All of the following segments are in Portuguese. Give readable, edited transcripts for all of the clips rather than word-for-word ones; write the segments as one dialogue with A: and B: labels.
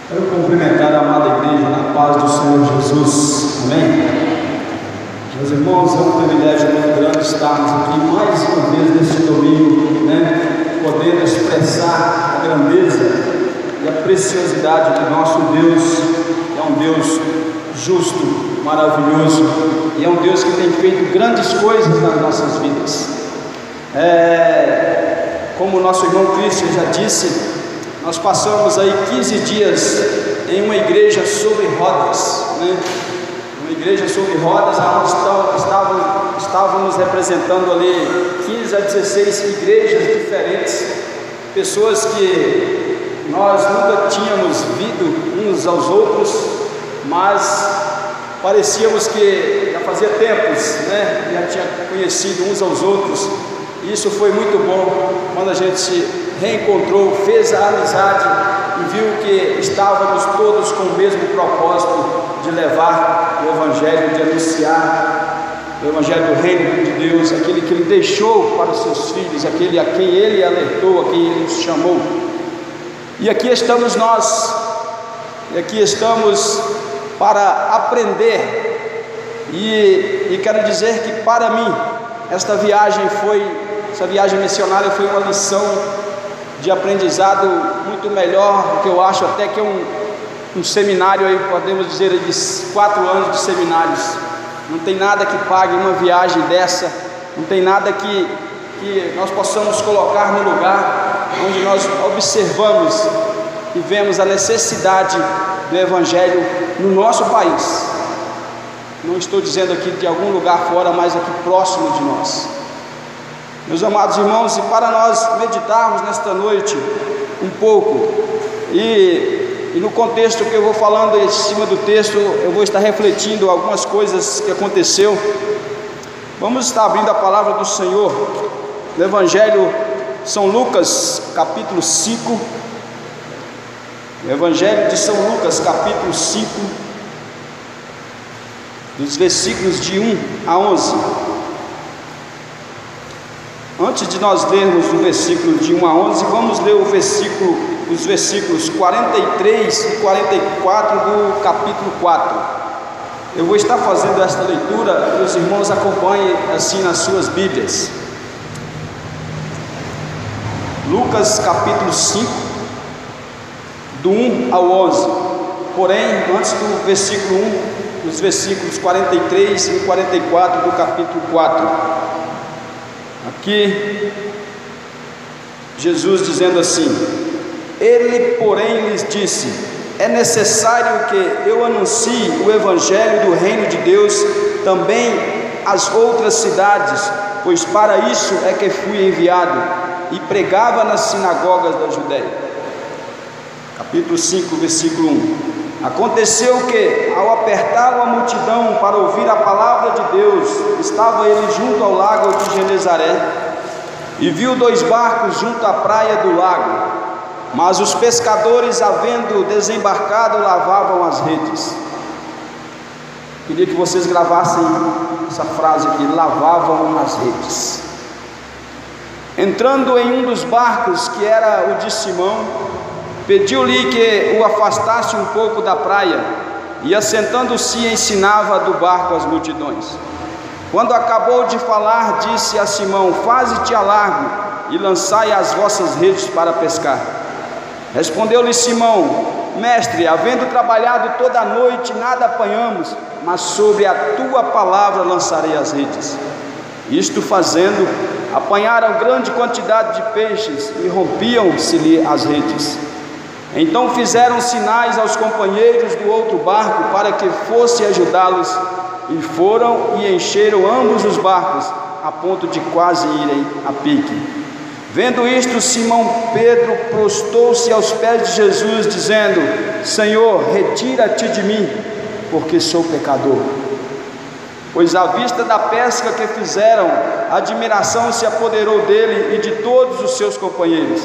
A: Quero cumprimentar a amada igreja na paz do Senhor Jesus, amém? Meus irmãos, é um privilégio muito grande estarmos aqui mais uma vez neste domingo, podendo expressar a grandeza e a preciosidade do nosso Deus, que é um Deus justo, maravilhoso, e é um Deus que tem feito grandes coisas nas nossas vidas. Como o nosso irmão Christian já disse, nós passamos aí 15 dias em uma igreja sobre rodas, uma igreja sobre rodas, onde estávamos representando ali 15 a 16 igrejas diferentes, pessoas que nós nunca tínhamos visto uns aos outros, mas parecíamos que já fazia tempos, já tinha conhecido uns aos outros. Isso foi muito bom quando a gente se reencontrou, fez a amizade e viu que estávamos todos com o mesmo propósito de levar o Evangelho, de anunciar o Evangelho do Reino de Deus, aquele que Ele deixou para os seus filhos, aquele a quem Ele alertou, a quem Ele nos chamou. E aqui estamos nós, e aqui estamos para aprender, e quero dizer que para mim, essa viagem missionária foi uma lição de aprendizado muito melhor do que eu acho até que um seminário aí, podemos dizer, de 4 anos de seminários. Não tem nada que pague uma viagem dessa, não tem nada que nós possamos colocar no lugar onde nós observamos e vemos a necessidade do Evangelho no nosso país. Não estou dizendo aqui de algum lugar fora, mas aqui próximo de nós. Meus amados irmãos, e para nós meditarmos nesta noite um pouco, e no contexto que eu vou falando em cima do texto, eu vou estar refletindo algumas coisas que aconteceu. Vamos estar abrindo a palavra do Senhor no Evangelho São Lucas, capítulo 5. Evangelho de São Lucas, capítulo 5, dos versículos de 1 a 11. Antes de nós lermos o versículo de 1 a 11, vamos ler os versículos 43 e 44 do capítulo 4. Eu vou estar fazendo esta leitura e os irmãos acompanhem assim nas suas Bíblias. Lucas capítulo 5, do 1 ao 11. Porém, antes do versículo 1, os versículos 43 e 44 do capítulo 4. Aqui, Jesus dizendo assim: Ele, porém, lhes disse: é necessário que eu anuncie o Evangelho do Reino de Deus também às outras cidades, pois para isso é que fui enviado. E pregava nas sinagogas da Judéia. Capítulo 5, versículo 1. Aconteceu que, ao apertar a multidão para ouvir a palavra de Deus, estava ele junto ao lago de Genezaré, e viu 2 barcos junto à praia do lago, mas os pescadores, havendo desembarcado, lavavam as redes. Queria que vocês gravassem essa frase aqui: lavavam as redes. Entrando em um dos barcos, que era o de Simão, pediu-lhe que o afastasse um pouco da praia, e assentando-se ensinava do barco as multidões. Quando acabou de falar, disse a Simão: faze-te a largo e lançai as vossas redes para pescar. Respondeu-lhe Simão: mestre, havendo trabalhado toda a noite, nada apanhamos, mas sobre a tua palavra lançarei as redes. Isto fazendo, apanharam grande quantidade de peixes e rompiam-se-lhe as redes. Então fizeram sinais aos companheiros do outro barco para que fosse ajudá-los, e foram e encheram ambos os barcos, a ponto de quase irem a pique. Vendo isto, Simão Pedro prostou-se aos pés de Jesus, dizendo: Senhor, retira-te de mim, porque sou pecador. Pois à vista da pesca que fizeram, a admiração se apoderou dele e de todos os seus companheiros,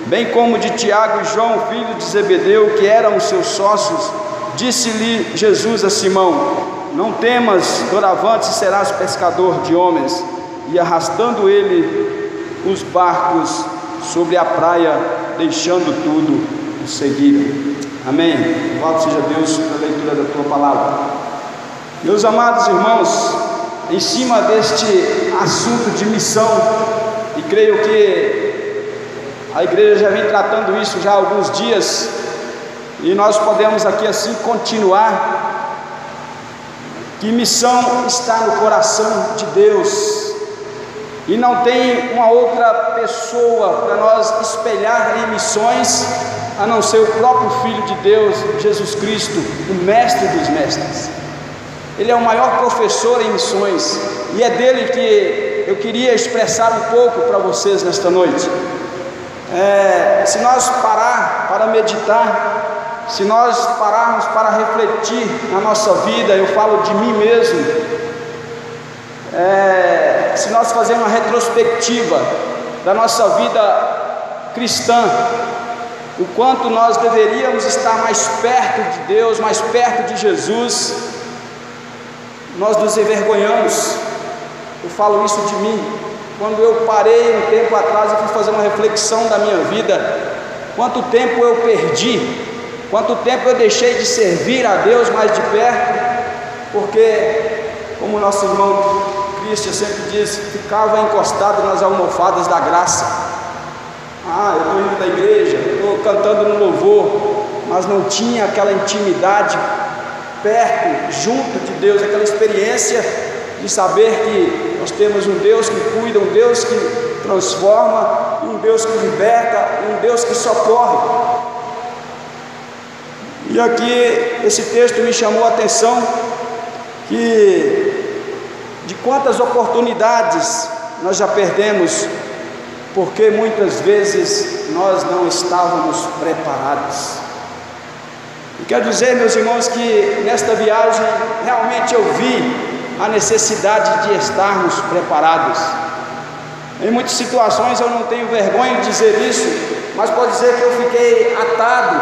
A: bem como de Tiago e João, filho de Zebedeu, que eram os seus sócios. Disse-lhe Jesus a Simão: não temas, doravante serás pescador de homens. E arrastando ele os barcos sobre a praia, deixando tudo, o seguiram. Amém. Louvado seja Deus pela leitura da tua palavra. Meus amados irmãos, em cima deste assunto de missão, e creio que a igreja já vem tratando isso já há alguns dias, e nós podemos aqui assim continuar, que missão está no coração de Deus, e não tem uma outra pessoa para nós espelhar em missões, a não ser o próprio Filho de Deus, Jesus Cristo, o mestre dos mestres. Ele é o maior professor em missões, e é dele que eu queria expressar um pouco para vocês nesta noite. Se nós parar para meditar, se nós pararmos para refletir na nossa vida, eu falo de mim mesmo, se nós fazermos uma retrospectiva da nossa vida cristã, o quanto nós deveríamos estar mais perto de Deus, mais perto de Jesus, nós nos envergonhamos. Eu falo isso de mim. Quando eu parei um tempo atrás e fui fazer uma reflexão da minha vida, quanto tempo eu perdi, quanto tempo eu deixei de servir a Deus mais de perto, porque, como nosso irmão Cristian sempre diz, ficava encostado nas almofadas da graça. Eu estou indo da igreja, estou cantando no louvor, mas não tinha aquela intimidade perto, junto de Deus, aquela experiência de saber que nós temos um Deus que cuida, um Deus que transforma, um Deus que liberta, um Deus que socorre. E aqui esse texto me chamou a atenção, que de quantas oportunidades nós já perdemos, porque muitas vezes nós não estávamos preparados. E quero dizer, meus irmãos, que nesta viagem realmente eu vi a necessidade de estarmos preparados. Em muitas situações eu não tenho vergonha de dizer isso, mas pode dizer que eu fiquei atado,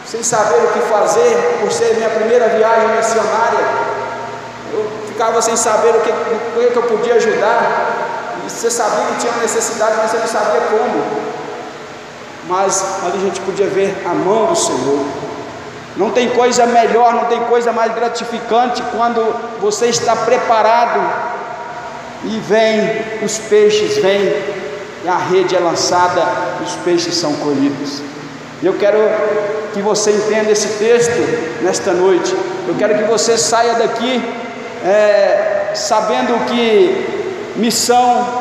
A: sem saber o que fazer, por ser minha primeira viagem missionária. Eu ficava sem saber o que eu podia ajudar. Você sabia que tinha necessidade, mas você não sabia como. Mas ali a gente podia ver a mão do Senhor. Não tem coisa melhor, não tem coisa mais gratificante quando você está preparado e vem, os peixes vêm, e a rede é lançada, os peixes são colhidos. E eu quero que você entenda esse texto nesta noite. Eu quero que você saia daqui sabendo que missão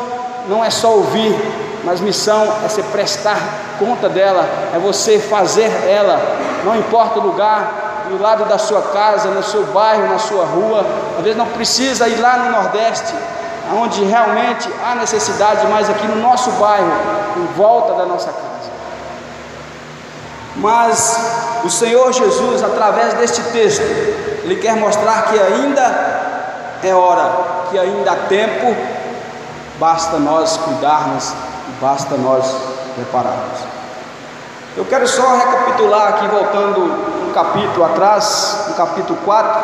A: não é só ouvir, mas missão é você prestar conta dela, é você fazer ela, não importa o lugar, do lado da sua casa, no seu bairro, na sua rua. Às vezes não precisa ir lá no Nordeste, onde realmente há necessidade, mas aqui no nosso bairro, em volta da nossa casa. Mas o Senhor Jesus, através deste texto, Ele quer mostrar que ainda é hora, que ainda há tempo, basta nós cuidarmos, basta nós prepararmos. Eu quero só recapitular aqui, voltando um capítulo atrás, no capítulo 4,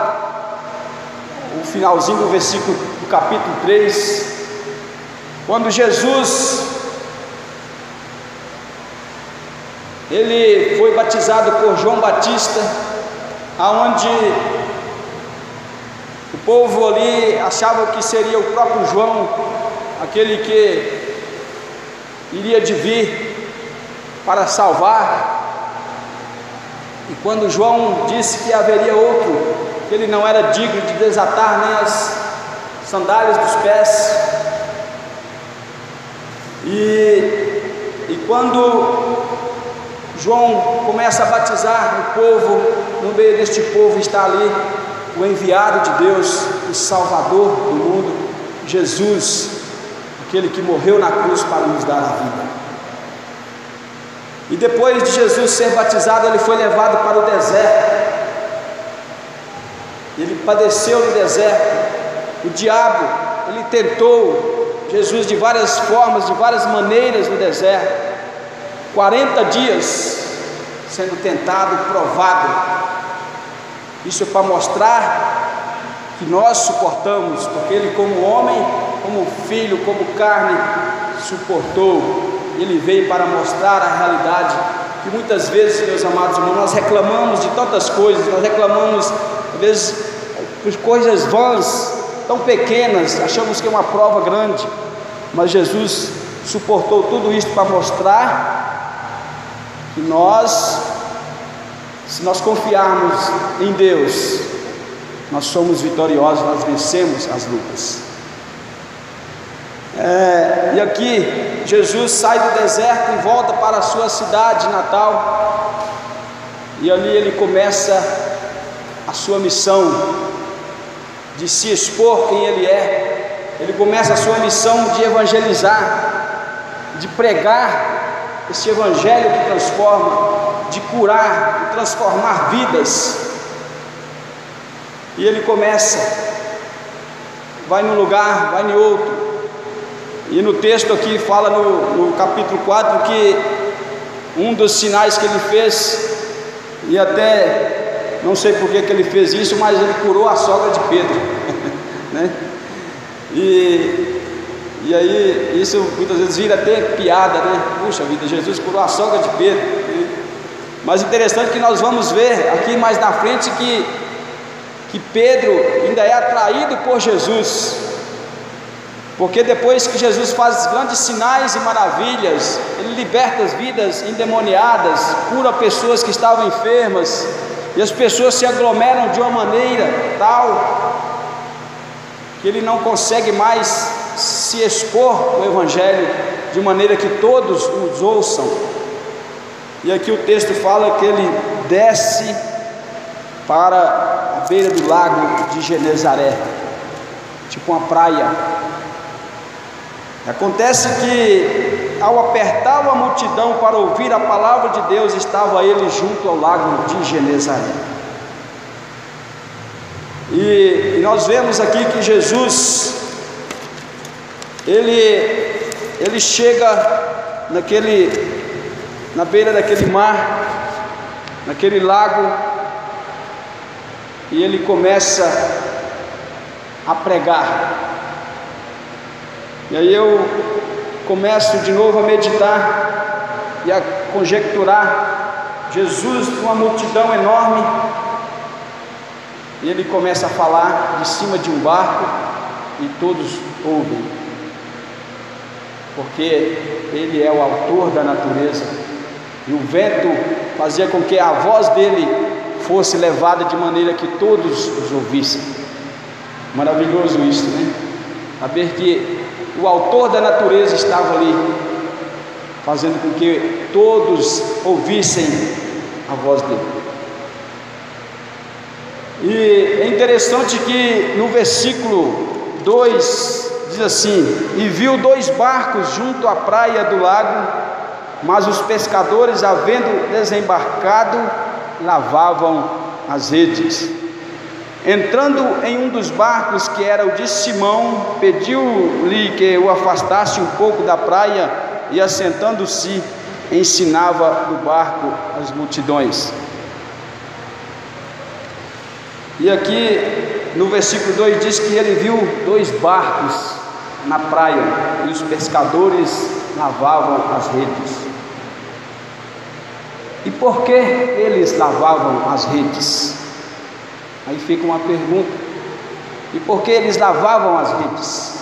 A: o finalzinho do versículo do capítulo 3, quando Jesus, ele foi batizado por João Batista, aonde o povo ali achava que seria o próprio João, aquele que iria de vir para salvar. E quando João disse que haveria outro, que ele não era digno de desatar nem as sandálias dos pés, e quando João começa a batizar o povo, no meio deste povo está ali o enviado de Deus, o Salvador do mundo, Jesus, aquele que morreu na cruz para nos dar a vida. E depois de Jesus ser batizado, ele foi levado para o deserto. Ele padeceu no deserto. O diabo, ele tentou Jesus de várias formas, de várias maneiras no deserto. 40 dias sendo tentado, provado. Isso é para mostrar que nós suportamos, porque ele, como homem, como filho, como carne, suportou. Ele veio para mostrar a realidade que muitas vezes, meus amados irmãos, nós reclamamos de tantas coisas, nós reclamamos, às vezes, por coisas vãs, tão pequenas, achamos que é uma prova grande, mas Jesus suportou tudo isso para mostrar que nós, se nós confiarmos em Deus, nós somos vitoriosos, nós vencemos as lutas. E aqui Jesus sai do deserto e volta para a sua cidade natal, e ali ele começa a sua missão de se expor quem ele é. Ele começa a sua missão de evangelizar, de pregar esse evangelho que transforma, de curar, de transformar vidas. E ele começa, vai num lugar, vai em outro. E no texto aqui fala no capítulo 4 que um dos sinais que ele fez, e até não sei por que ele fez isso, mas ele curou a sogra de Pedro, né? E aí isso muitas vezes vira até piada, né? Puxa vida, Jesus curou a sogra de Pedro. Mas interessante que nós vamos ver aqui mais na frente que Pedro ainda é atraído por Jesus, porque depois que Jesus faz grandes sinais e maravilhas, ele liberta as vidas endemoniadas, cura pessoas que estavam enfermas, e as pessoas se aglomeram de uma maneira tal que ele não consegue mais se expor no evangelho de maneira que todos os ouçam. E aqui o texto fala que ele desce para a beira do lago de Genezaré, tipo uma praia. Acontece que ao apertar a multidão para ouvir a palavra de Deus, estava ele junto ao lago de Genezaré. E nós vemos aqui que Jesus, ele chega na beira daquele mar, naquele lago, e ele começa a pregar. E aí eu começo de novo a meditar e a conjecturar Jesus com uma multidão enorme, e ele começa a falar de cima de um barco e todos ouvem, porque ele é o autor da natureza, e o vento fazia com que a voz dele fosse levada de maneira que todos os ouvissem. Maravilhoso isso, né? Saber que o autor da natureza estava ali, fazendo com que todos ouvissem a voz dele. E é interessante que no versículo 2 diz assim: e viu 2 barcos junto à praia do lago, mas os pescadores, havendo desembarcado, lavavam as redes. Entrando em um dos barcos, que era o de Simão, pediu-lhe que o afastasse um pouco da praia, e assentando-se, ensinava no barco as multidões. E aqui no versículo 2 diz que ele viu 2 barcos na praia, e os pescadores lavavam as redes. E por que eles lavavam as redes? Aí fica uma pergunta: e por que eles lavavam as redes?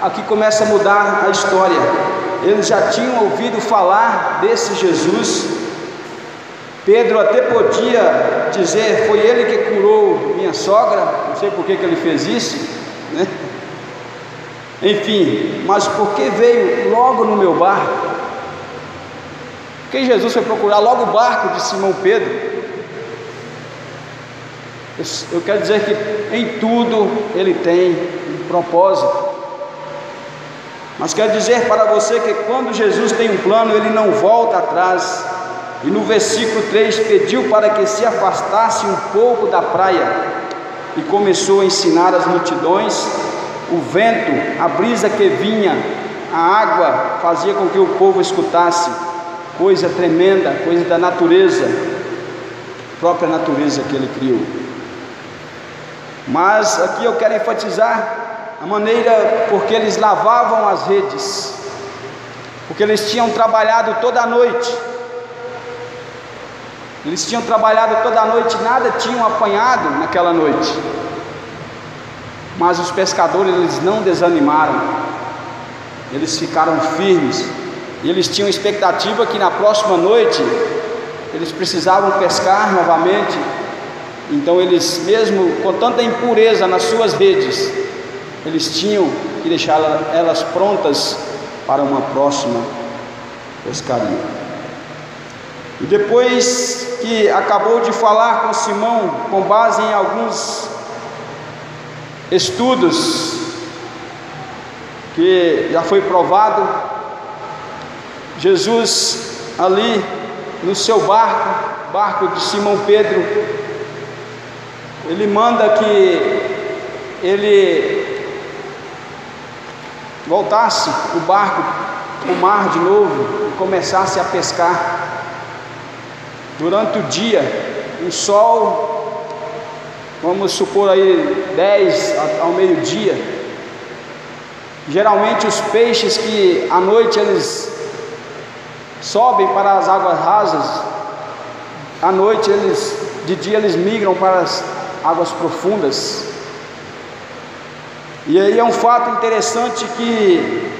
A: Aqui começa a mudar a história. Eles já tinham ouvido falar desse Jesus. Pedro até podia dizer: foi ele que curou minha sogra, não sei por que ele fez isso, né? Enfim, mas por que veio logo no meu barco? Porque Jesus foi procurar logo o barco de Simão Pedro. Eu quero dizer que em tudo ele tem um propósito. Mas quero dizer para você que quando Jesus tem um plano, ele não volta atrás. E no versículo 3 pediu para que se afastasse um pouco da praia, e começou a ensinar as multidões. O vento, a brisa que vinha, a água fazia com que o povo escutasse. Coisa tremenda, coisa da natureza, própria natureza que ele criou. Mas aqui eu quero enfatizar a maneira porque eles lavavam as redes. porque eles tinham trabalhado toda a noite. Eles tinham trabalhado toda a noite, nada tinham apanhado naquela noite. Mas os pescadores, eles não desanimaram, eles ficaram firmes, e eles tinham expectativa que na próxima noite eles precisavam pescar novamente. Então eles, mesmo com tanta impureza nas suas redes, eles tinham que deixar elas prontas para uma próxima pescaria. E depois que acabou de falar com Simão, com base em alguns estudos que já foi provado, Jesus ali no seu barco de Simão Pedro, ele manda que ele voltasse o barco para o mar de novo e começasse a pescar. Durante o dia, o sol, vamos supor aí 10 ao meio-dia, geralmente os peixes que à noite eles sobem para as águas rasas, à noite de dia eles migram para as águas profundas. E aí é um fato interessante que,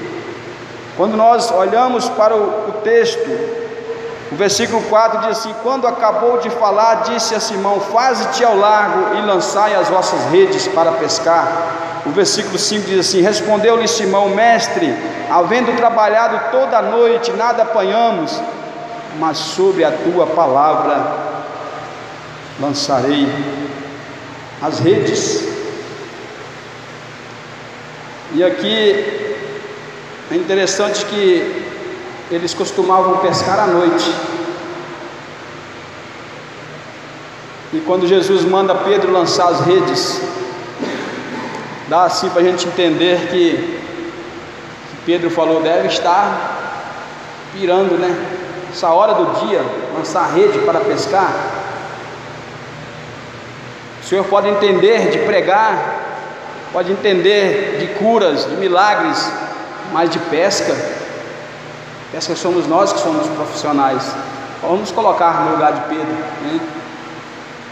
A: quando nós olhamos para o texto, o versículo 4 diz assim: quando acabou de falar, disse a Simão: faze-te ao largo e lançai as vossas redes para pescar. O versículo 5 diz assim: respondeu-lhe Simão: mestre, havendo trabalhado toda a noite, nada apanhamos, mas sobre a tua palavra lançarei as redes. E aqui é interessante que eles costumavam pescar à noite, e quando Jesus manda Pedro lançar as redes, dá assim para a gente entender que Pedro falou: deve estar pirando, né? Essa hora do dia, lançar a rede para pescar. O Senhor pode entender de pregar, pode entender de curas, de milagres, mas de pesca somos nós que somos profissionais. Vamos colocar no lugar de Pedro, né?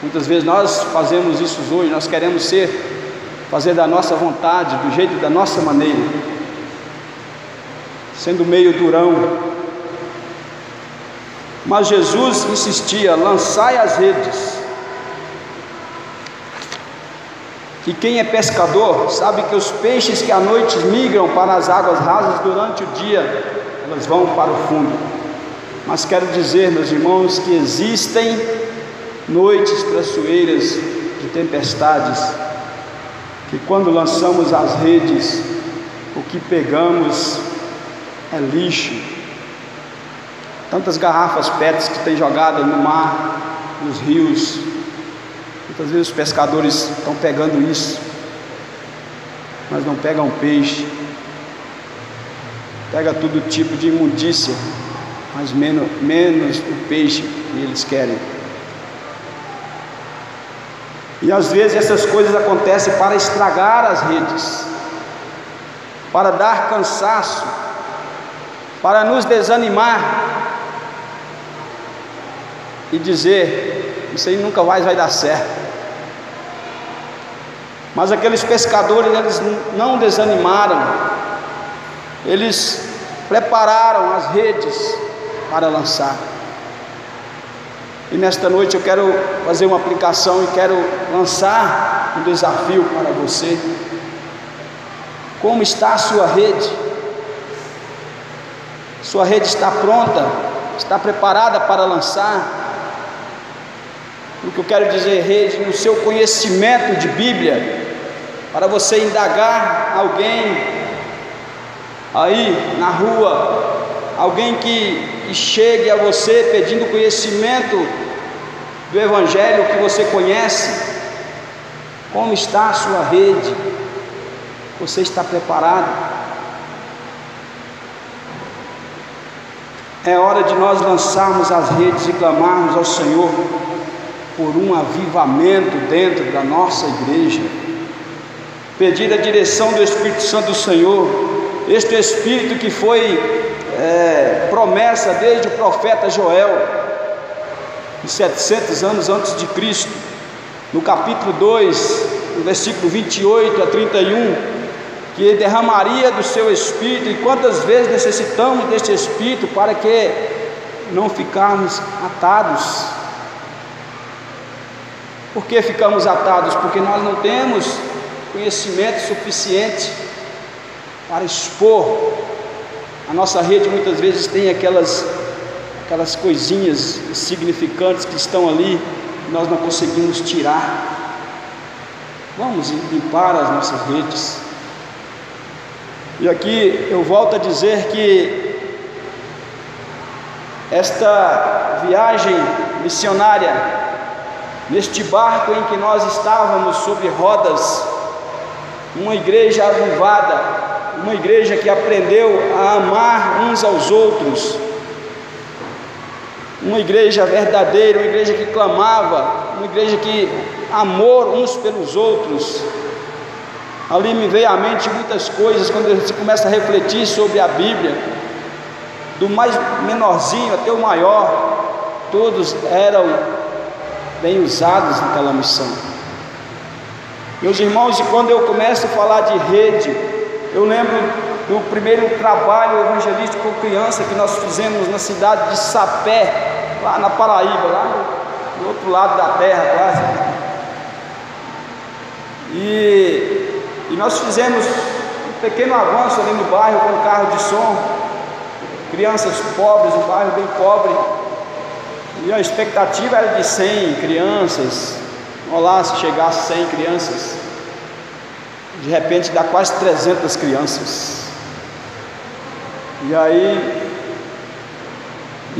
A: Muitas vezes nós fazemos isso hoje, nós queremos fazer da nossa vontade, do jeito da nossa maneira, sendo meio durão. Mas Jesus insistia: lançai as redes. E quem é pescador sabe que os peixes que à noite migram para as águas rasas, durante o dia elas vão para o fundo. Mas quero dizer, meus irmãos, que existem noites traiçoeiras de tempestades, que quando lançamos as redes, o que pegamos é lixo. Tantas garrafas PETs que tem jogadas no mar, nos rios. Muitas vezes os pescadores estão pegando isso, mas não pegam peixe. Pega todo tipo de imundícia, mas menos o peixe que eles querem. E às vezes essas coisas acontecem para estragar as redes, para dar cansaço, para nos desanimar e dizer: isso aí nunca mais vai dar certo. Mas aqueles pescadores, eles não desanimaram, eles prepararam as redes para lançar. E nesta noite eu quero fazer uma aplicação e quero lançar um desafio para você. Como está a sua rede? Sua rede está pronta? Está preparada para lançar? O que eu quero dizer, rede, no seu conhecimento de Bíblia, para você indagar alguém aí na rua, alguém que chegue a você pedindo conhecimento do Evangelho que você conhece. Como está a sua rede? Você está preparado? É hora de nós lançarmos as redes e clamarmos ao Senhor por um avivamento dentro da nossa igreja, pedir a direção do Espírito Santo do Senhor este Espírito que foi promessa desde o profeta Joel, 700 anos antes de Cristo, no capítulo 2, no versículo 28 a 31, que Ele derramaria do seu Espírito, e quantas vezes necessitamos deste Espírito para que não ficarmos atados. Por que ficamos atados? Porque nós não temos conhecimento suficiente para expor. A nossa rede muitas vezes tem aquelas coisinhas insignificantes que estão ali, e nós não conseguimos tirar. Vamos limpar as nossas redes. E aqui eu volto a dizer que esta viagem missionária, neste barco em que nós estávamos sobre rodas, uma igreja avivada, uma igreja que aprendeu a amar uns aos outros, uma igreja verdadeira, uma igreja que clamava, uma igreja que amou uns pelos outros. Ali me veio à mente muitas coisas quando você começa a refletir sobre a Bíblia, do mais menorzinho até o maior, todos eram bem usados naquela missão. Meus irmãos, e quando eu começo a falar de rede, eu lembro do primeiro trabalho evangelístico com criança que nós fizemos na cidade de Sapé, lá na Paraíba, lá do outro lado da terra quase. E nós fizemos um pequeno avanço ali no bairro com carro de som, crianças pobres, um bairro bem pobre, e a expectativa era de 100 crianças. Olha lá, se chegasse 100 crianças, de repente dá quase 300 crianças. E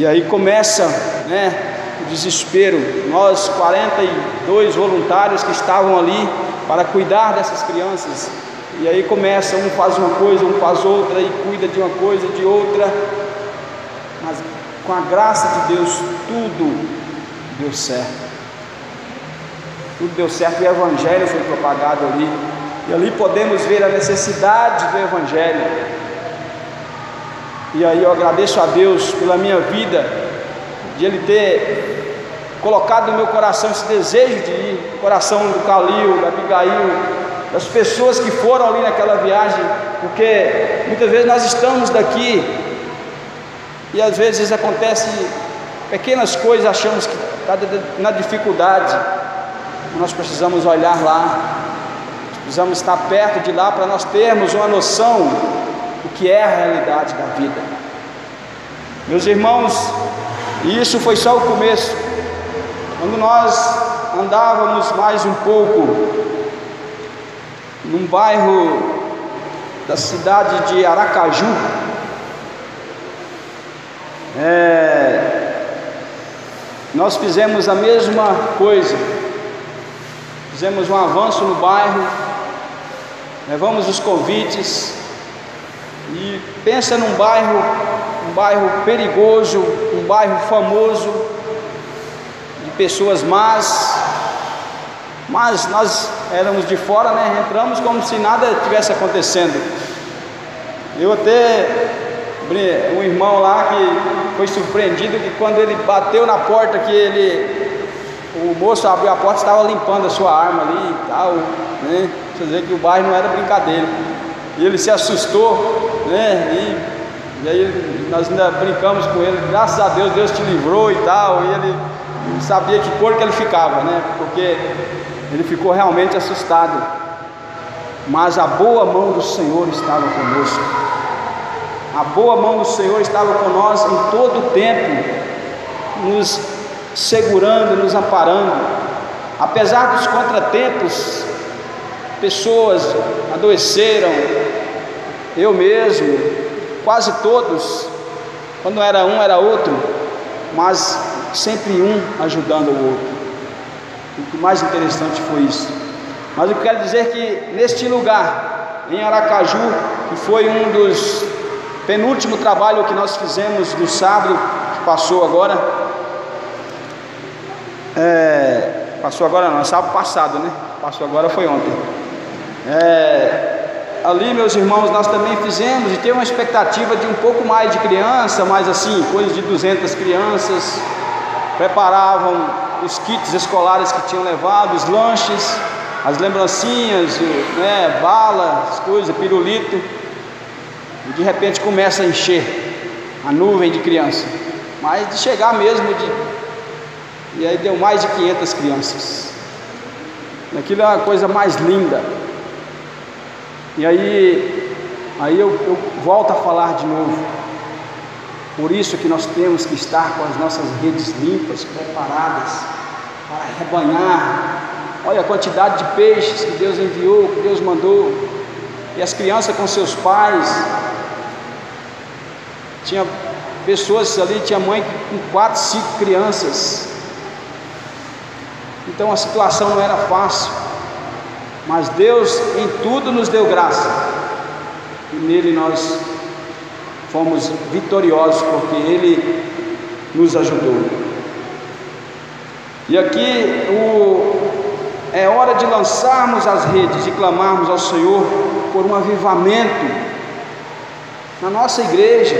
A: aí começa, o desespero. Nós 42 voluntários que estavam ali para cuidar dessas crianças, e aí começa, um faz uma coisa, um faz outra, e cuida de uma coisa, de outra, mas com a graça de Deus tudo deu certo. Tudo deu certo, e o Evangelho foi propagado ali, e ali podemos ver a necessidade do Evangelho. E aí eu agradeço a Deus pela minha vida, de Ele ter colocado no meu coração esse desejo de ir, no coração do Calil, da Abigail, das pessoas que foram ali naquela viagem, porque muitas vezes nós estamos daqui, e às vezes acontecem pequenas coisas, achamos que está na dificuldade. Nós precisamos olhar lá, precisamos estar perto de lá para nós termos uma noção do que é a realidade da vida. Meus irmãos, e isso foi só o começo. Quando nós andávamos mais um pouco num bairro da cidade de Aracaju, nós fizemos a mesma coisa. Fizemos um avanço no bairro, levamos os convites, e pensa num bairro perigoso, um bairro famoso, de pessoas más, mas nós éramos de fora, entramos como se nada tivesse acontecendo. Eu até, um irmão lá que foi surpreendido, que quando ele bateu na porta, o moço abriu a porta, estava limpando a sua arma ali e tal, Quer dizer que o bairro não era brincadeira. E ele se assustou, e aí nós ainda brincamos com ele, graças a Deus, Deus te livrou e tal, e ele não sabia que cor que ele ficava, porque ele ficou realmente assustado. Mas a boa mão do Senhor estava conosco. A boa mão do Senhor estava com nós em todo o tempo, nos segurando, nos amparando. Apesar dos contratempos, pessoas adoeceram, eu mesmo, quase todos, quando era um era outro, mas sempre um ajudando o outro. O que mais interessante foi isso. Mas eu quero dizer que neste lugar, em Aracaju, que foi um dos penúltimos trabalhos que nós fizemos no sábado, que passou agora, sábado passado, passou agora foi ontem. ali, meus irmãos, nós também fizemos e tem uma expectativa de um pouco mais de criança, mas assim, coisa de 200 crianças. Preparavam os kits escolares que tinham levado, os lanches, as lembrancinhas, né, bala, as coisas, pirulito. E de repente começa a encher a nuvem de criança. Mas de chegar mesmo, e aí deu mais de 500 crianças. Aquilo é uma coisa mais linda. E aí eu volto a falar de novo. Por isso que nós temos que estar com as nossas redes limpas, preparadas para rebanhar. Olha a quantidade de peixes que Deus enviou, que Deus mandou. E as crianças com seus pais. Tinha pessoas ali, tinha mãe com 4, 5 crianças. Então a situação não era fácil. Mas Deus em tudo nos deu graça. E nele nós fomos vitoriosos, porque Ele nos ajudou. E aqui é hora de lançarmos as redes e clamarmos ao Senhor por um avivamento na nossa igreja,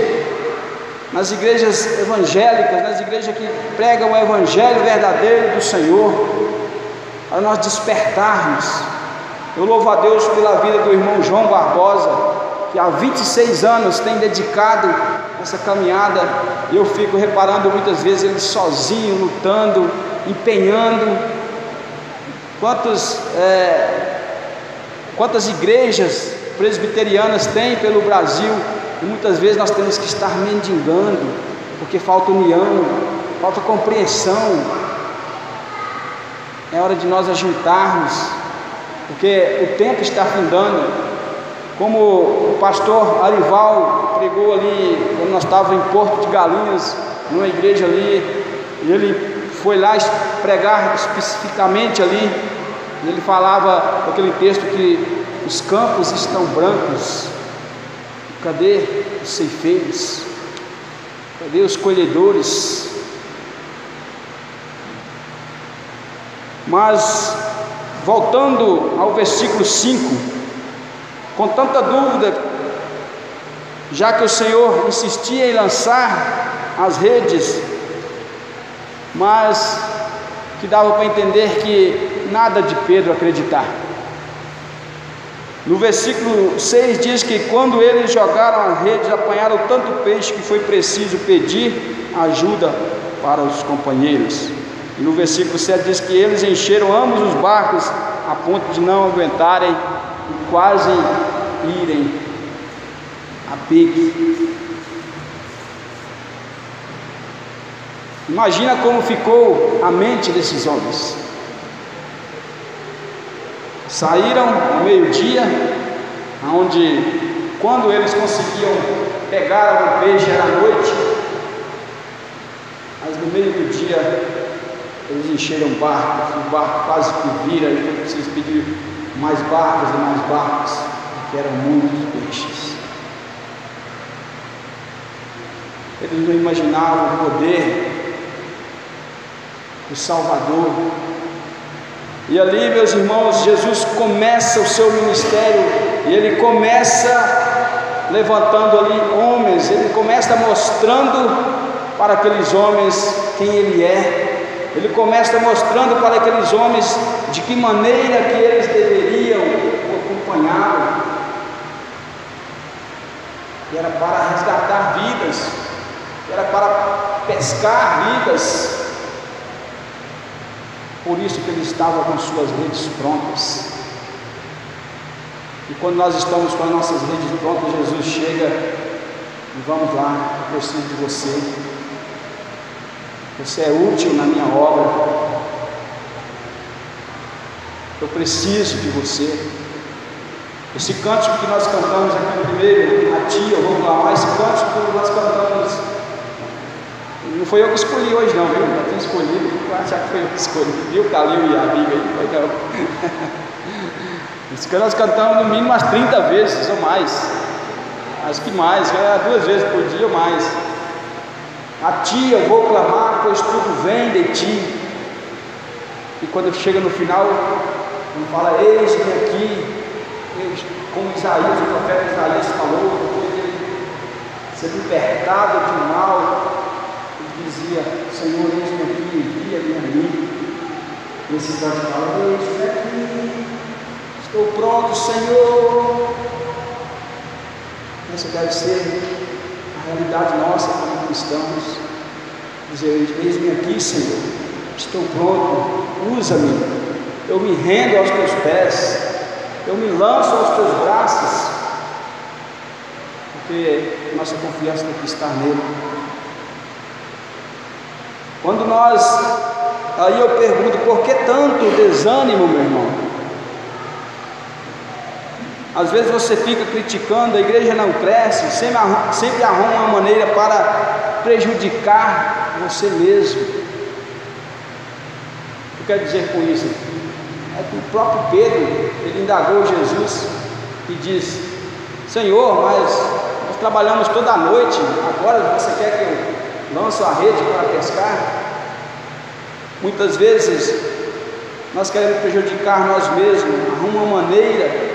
A: nas igrejas evangélicas, nas igrejas que pregam o evangelho verdadeiro do Senhor, para nós despertarmos. Eu louvo a Deus pela vida do irmão João Barbosa, que há 26 anos tem dedicado essa caminhada, e eu fico reparando muitas vezes ele sozinho, lutando, empenhando. Quantas igrejas presbiterianas tem pelo Brasil, e muitas vezes nós temos que estar mendigando, porque falta união, falta compreensão. É hora de nós ajuntarmos, porque o tempo está findando. Como o pastor Arival pregou ali, quando nós estávamos em Porto de Galinhas, numa igreja ali, e ele foi lá pregar especificamente ali, e ele falava aquele texto que os campos estão brancos. Cadê os ceifeiros? Cadê os colhedores? Mas, voltando ao versículo 5, com tanta dúvida, já que o Senhor insistia em lançar as redes, mas que dava para entender que nada de Pedro acreditar. No versículo 6 diz que quando eles jogaram as redes, apanharam tanto peixe que foi preciso pedir ajuda para os companheiros. E no versículo 7 diz que eles encheram ambos os barcos a ponto de não aguentarem e quase irem a pique. Imagina como ficou a mente desses homens. Saíram no meio-dia, onde quando eles conseguiam pegar o peixe era noite, mas no meio do dia eles encheram o barco quase que vira, e foi preciso pedir mais barcos e mais barcos, porque eram muitos peixes. Eles não imaginavam o poder do Salvador. E ali, meus irmãos, Jesus começa o seu ministério, e Ele começa levantando ali homens, Ele começa mostrando para aqueles homens quem Ele é. Ele começa mostrando para aqueles homens de que maneira que eles deveriam acompanhá-lo. E era para resgatar vidas, era para pescar vidas. Por isso que ele estava com suas redes prontas. E quando nós estamos com as nossas redes prontas, Jesus chega e vamos lá, eu preciso de você. Você é útil na minha obra. Eu preciso de você. Esse cântico que nós cantamos aqui primeiro, a tia, eu vou clamar, esse cântico que nós cantamos, não foi eu que escolhi hoje não, viu? Eu tinha escolhido, vou achar que foi eu que escolhi, viu? Calil e a amiga aí, foi não. Isso que nós cantamos no mínimo umas 30 vezes ou mais. Acho que mais, 2 vezes por dia ou mais. A ti eu vou clamar, pois tudo vem de ti. E quando chega no final, ele fala: eis-me aqui, como Isaías, o profeta Isaías falou, depois de ele ser libertado do mal, ele dizia: Senhor, eis-me aqui, envia-me a mim. E esse canto fala: eis-me aqui, estou pronto, Senhor. Essa deve ser a realidade nossa como cristãos. Dizer: eis-me aqui, Senhor, estou pronto, usa-me, eu me rendo aos teus pés, eu me lanço aos teus braços, porque nossa confiança tem que estar nele. Quando aí eu pergunto: por que tanto desânimo, meu irmão? Às vezes você fica criticando, a igreja não cresce, sempre arruma uma maneira para prejudicar você mesmo. O que eu quero dizer com isso? É que o próprio Pedro, ele indagou Jesus e disse: Senhor, mas nós trabalhamos toda a noite, agora você quer que eu lance a rede para pescar? Muitas vezes nós queremos prejudicar nós mesmos, arruma uma maneira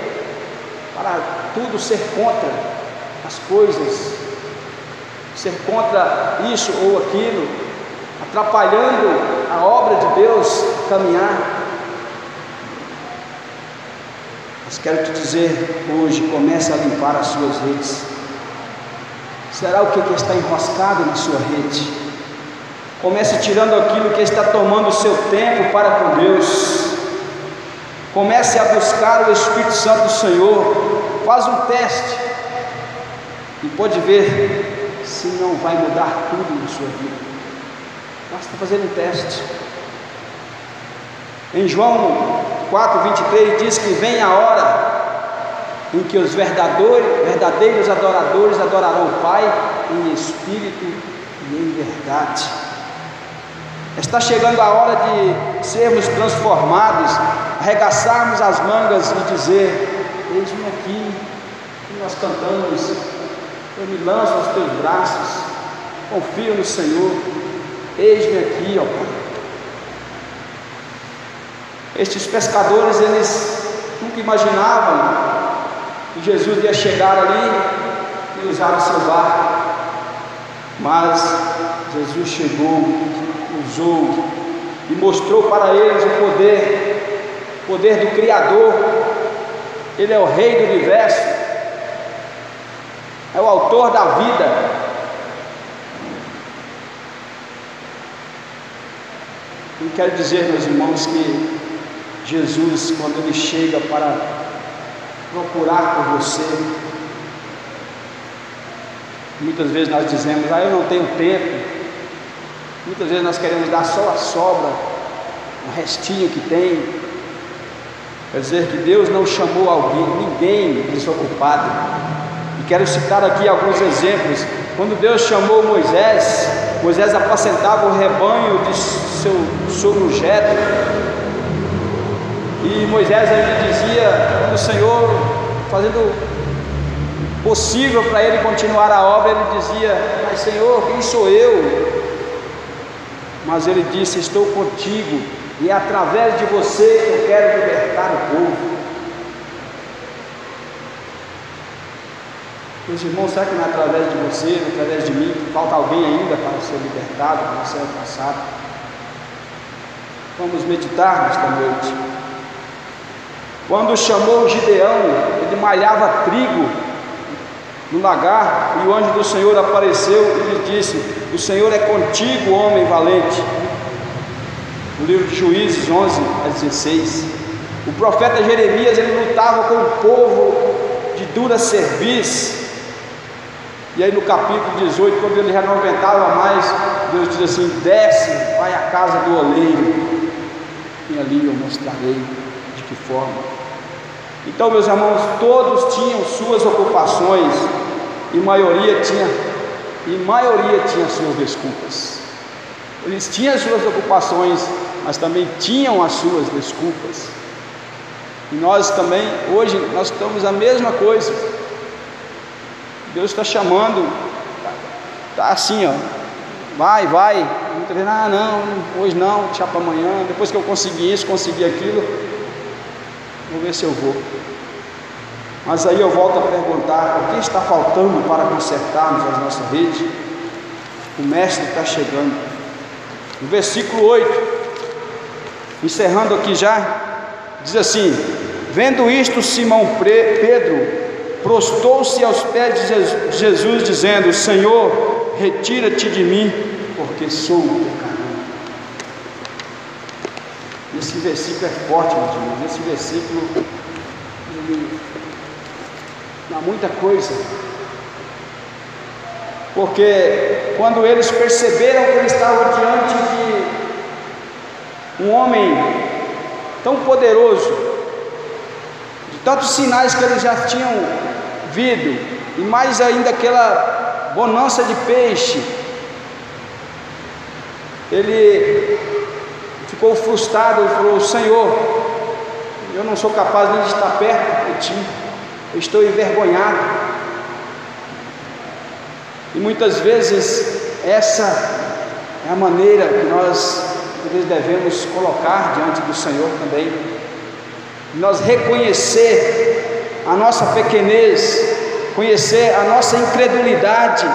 A: para tudo ser contra as coisas, ser contra isso ou aquilo, atrapalhando a obra de Deus caminhar. Mas quero te dizer hoje: comece a limpar as suas redes. Será o que está enroscado na sua rede? Comece tirando aquilo que está tomando o seu tempo para com Deus. Comece a buscar o Espírito Santo do Senhor. Faz um teste e pode ver se não vai mudar tudo na sua vida. Basta fazer um teste. Em João 4:23 diz que vem a hora em que os verdadeiros adoradores adorarão o Pai em espírito e em verdade. Está chegando a hora de sermos transformados, arregaçarmos as mangas e dizer: eis-me aqui. E nós cantamos: eu me lanço aos teus braços, confio no Senhor, eis-me aqui, ó Pai. Estes pescadores, eles nunca imaginavam que Jesus ia chegar ali e usar o seu barco, mas Jesus chegou, usou e mostrou para eles o poder do Criador. Ele é o Rei do Universo, é o autor da vida. Eu quero dizer, meus irmãos, que Jesus, quando Ele chega para procurar por você, muitas vezes nós dizemos: eu não tenho tempo. Muitas vezes nós queremos dar só a sobra, o restinho que tem. Quer dizer que Deus não chamou ninguém desocupado. E quero citar aqui alguns exemplos. Quando Deus chamou Moisés apacentava o rebanho de seu sogro Jetro. E Moisés ainda dizia, o Senhor fazendo possível para ele continuar a obra, ele dizia: mas Senhor, quem sou eu? Mas ele disse: estou contigo, e é através de você que eu quero libertar o povo. Meus irmãos, será que não é através de você, através de mim, que falta alguém ainda para ser libertado, para ser alcançado? Vamos meditar nesta noite. Quando chamou Gideão, ele malhava trigo no lagar, e o anjo do Senhor apareceu e lhe disse: o Senhor é contigo, homem valente. No livro de Juízes 11:16. O profeta Jeremias, ele lutava com o povo de dura cerviz. E aí no capítulo 18, quando ele já não aguentava mais, Deus diz assim: desce, vai à casa do oleiro, e ali eu mostrarei de que forma. Então, meus irmãos, todos tinham suas ocupações, e maioria tinha suas desculpas. Eles tinham suas ocupações, mas também tinham as suas desculpas. E nós também, hoje, nós estamos a mesma coisa. Deus está chamando, está assim, ó, vai, muita vez: não, hoje não, deixa para amanhã, depois que eu conseguir isso, conseguir aquilo, vou ver se eu vou. Mas aí eu volto a perguntar: o que está faltando para consertarmos a nossa rede? O mestre está chegando. No versículo 8, encerrando aqui já, diz assim: vendo isto, Simão Pedro prostou-se aos pés de Jesus, dizendo: Senhor, retira-te de mim, porque sou pecador. Esse versículo é forte, meus irmãos. Esse versículo dá muita coisa, porque quando eles perceberam que eles estavam diante de um homem tão poderoso, de tantos sinais que eles já tinham visto, e mais ainda aquela bonança de peixe, ele ficou frustrado e falou: Senhor, eu não sou capaz nem de estar perto de ti, eu estou envergonhado. E muitas vezes essa é a maneira que nós devemos colocar diante do Senhor também, nós reconhecer a nossa pequenez, conhecer a nossa incredulidade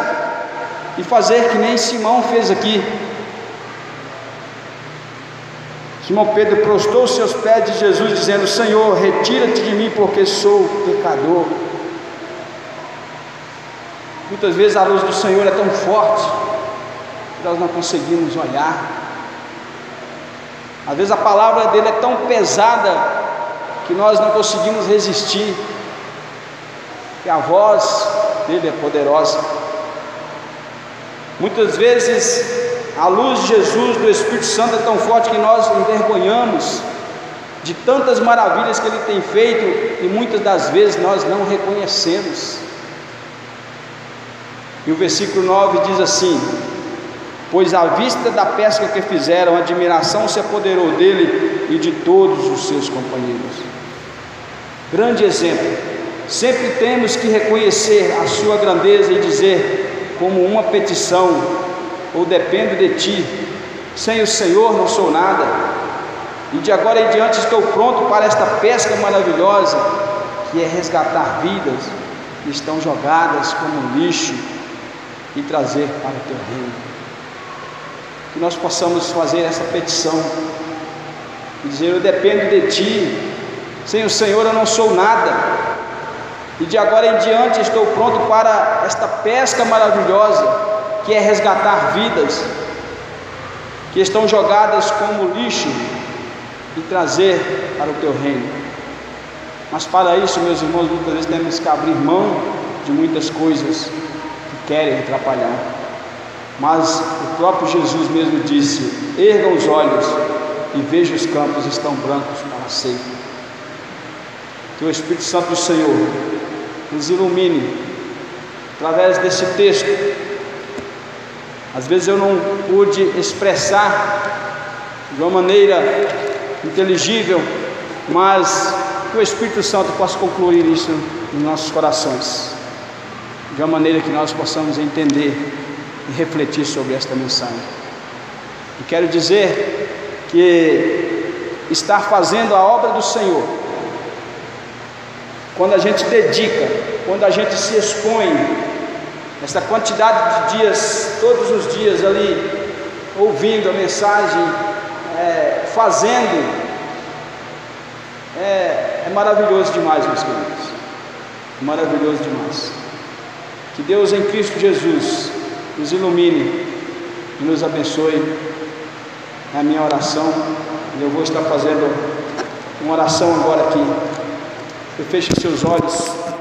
A: e fazer que nem Simão fez aqui. Simão Pedro prostou-se aos pés de Jesus, dizendo: Senhor, retira-te de mim, porque sou pecador. Muitas vezes a luz do Senhor é tão forte que nós não conseguimos olhar. Às vezes a palavra dele é tão pesada que nós não conseguimos resistir, que a voz dele é poderosa. Muitas vezes a luz de Jesus, do Espírito Santo, é tão forte que nós envergonhamos de tantas maravilhas que Ele tem feito, e muitas das vezes nós não reconhecemos. E o versículo 9 diz assim: pois à vista da pesca que fizeram, a admiração se apoderou dele e de todos os seus companheiros. Grande exemplo. Sempre temos que reconhecer a sua grandeza e dizer como uma petição: ou dependo de ti, sem o Senhor não sou nada, e de agora em diante estou pronto para esta pesca maravilhosa, que é resgatar vidas que estão jogadas como lixo e trazer para o teu reino. Que nós possamos fazer essa petição e dizer: eu dependo de ti, sem o Senhor eu não sou nada, e de agora em diante estou pronto para esta pesca maravilhosa, que é resgatar vidas que estão jogadas como lixo e trazer para o teu reino. Mas para isso, meus irmãos, muitas vezes temos que abrir mão de muitas coisas que querem atrapalhar. Mas o próprio Jesus mesmo disse: ergam os olhos e vejam os campos estão brancos para a ceifa. Que o Espírito Santo do Senhor nos ilumine através desse texto. Às vezes eu não pude expressar de uma maneira inteligível, mas que o Espírito Santo possa concluir isso nos nossos corações, de uma maneira que nós possamos entender e refletir sobre esta mensagem. E quero dizer que estar fazendo a obra do Senhor, quando a gente dedica, quando a gente se expõe, essa quantidade de dias, todos os dias ali, ouvindo a mensagem, fazendo, é maravilhoso demais, meus queridos, maravilhoso demais. Que Deus em Cristo Jesus nos ilumine e nos abençoe. É a minha oração, e eu vou estar fazendo uma oração agora aqui. Você feche seus olhos.